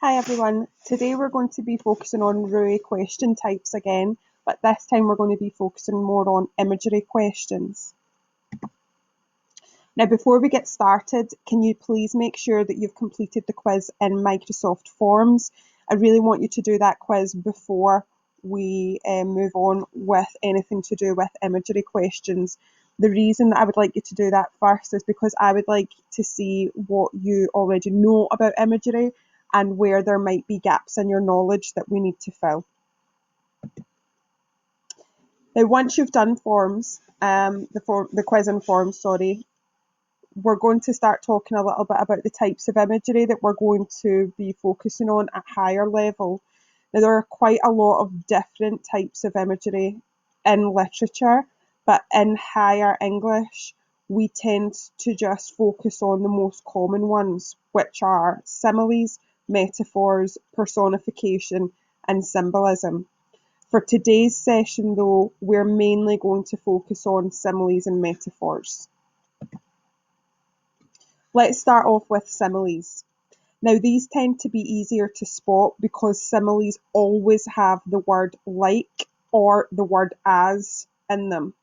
Hi everyone, today we're going to be focusing on RUAE question types again, but this time we're going to be focusing more on imagery questions. Now before we get started, can you please make sure that you've completed the quiz in Microsoft Forms? I really want you to do that quiz before we move on with anything to do with imagery questions. The reason that I would like you to do that first is because I would like to see what you already know about imagery and where there might be gaps in your knowledge that we need to fill. Now, once you've done forms, the quiz and forms, we're going to start talking a little bit about the types of imagery that we're going to be focusing on at higher level. Now, there are quite a lot of different types of imagery in literature, but in higher English, we tend to just focus on the most common ones, which are similes, metaphors, personification, and symbolism. For today's session, though, we're mainly going to focus on similes and metaphors. Let's start off with similes. Now, these tend to be easier to spot because similes always have the word like or the word as in them.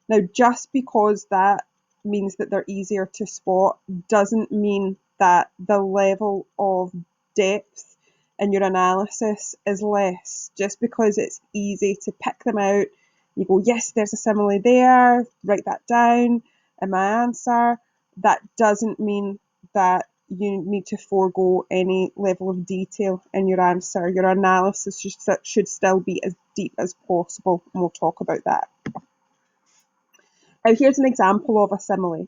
Now, just because that means that they're easier to spot doesn't mean that the level of depth in your analysis is less. Just because it's easy to pick them out, you go, yes, there's a simile there, write that down in my answer. That doesn't mean that you need to forego any level of detail in your answer. Your analysis should still be as deep as possible, and we'll talk about that. Now, here's an example of a simile.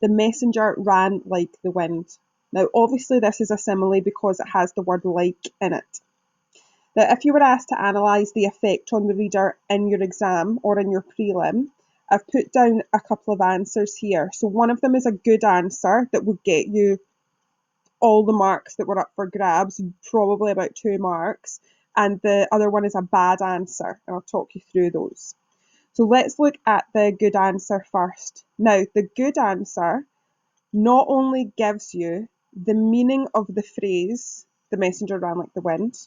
The messenger ran like the wind. Now, obviously, this is a simile because it has the word like in it. Now, if you were asked to analyse the effect on the reader in your exam or in your prelim, I've put down a couple of answers here. So one of them is a good answer that would get you all the marks that were up for grabs, probably about 2 marks, and the other one is a bad answer, and I'll talk you through those. So let's look at the good answer first. Now, the good answer not only gives you the meaning of the phrase, the messenger ran like the wind,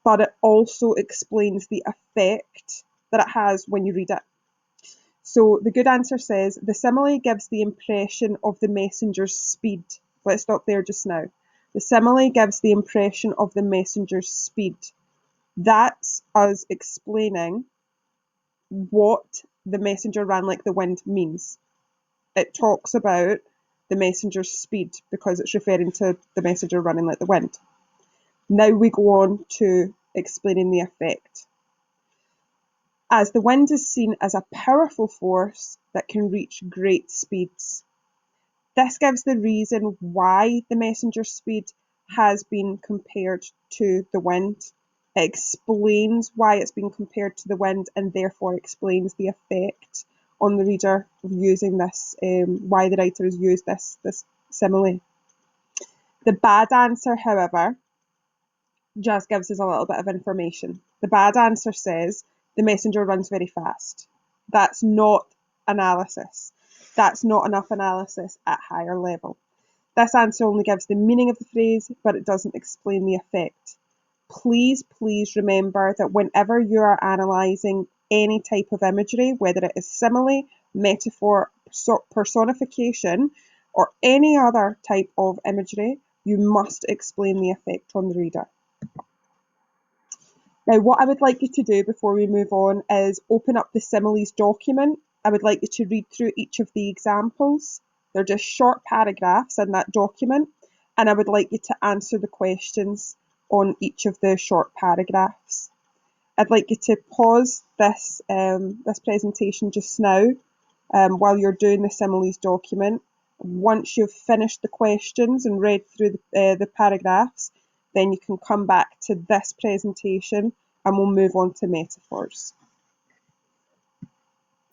but it also explains the effect that it has when you read it. So the good answer says, the simile gives the impression of the messenger's speed. Let's stop there just now. The simile gives the impression of the messenger's speed. That's us explaining what the messenger ran like the wind means. It talks about the messenger's speed because it's referring to the messenger running like the wind. Now we go on to explaining the effect. As the wind is seen as a powerful force that can reach great speeds. This gives the reason why the messenger's speed has been compared to the wind. It explains why it's been compared to the wind and therefore explains the effect on the reader of using this, why the writer has used this simile. The bad answer, however, just gives us a little bit of information. The bad answer says the messenger runs very fast. That's not analysis. That's not enough analysis at higher level. This answer only gives the meaning of the phrase, but it doesn't explain the effect. Please remember that whenever you are analysing any type of imagery, whether it is simile, metaphor, personification, or any other type of imagery, you must explain the effect on the reader. Now, what I would like you to do before we move on is open up the Similes document. I would like you to read through each of the examples. They're just short paragraphs in that document, and I would like you to answer the questions on each of the short paragraphs. I'd like you to pause this presentation just now while you're doing the Similes document. Once you've finished the questions and read through the paragraphs, then you can come back to this presentation and we'll move on to metaphors.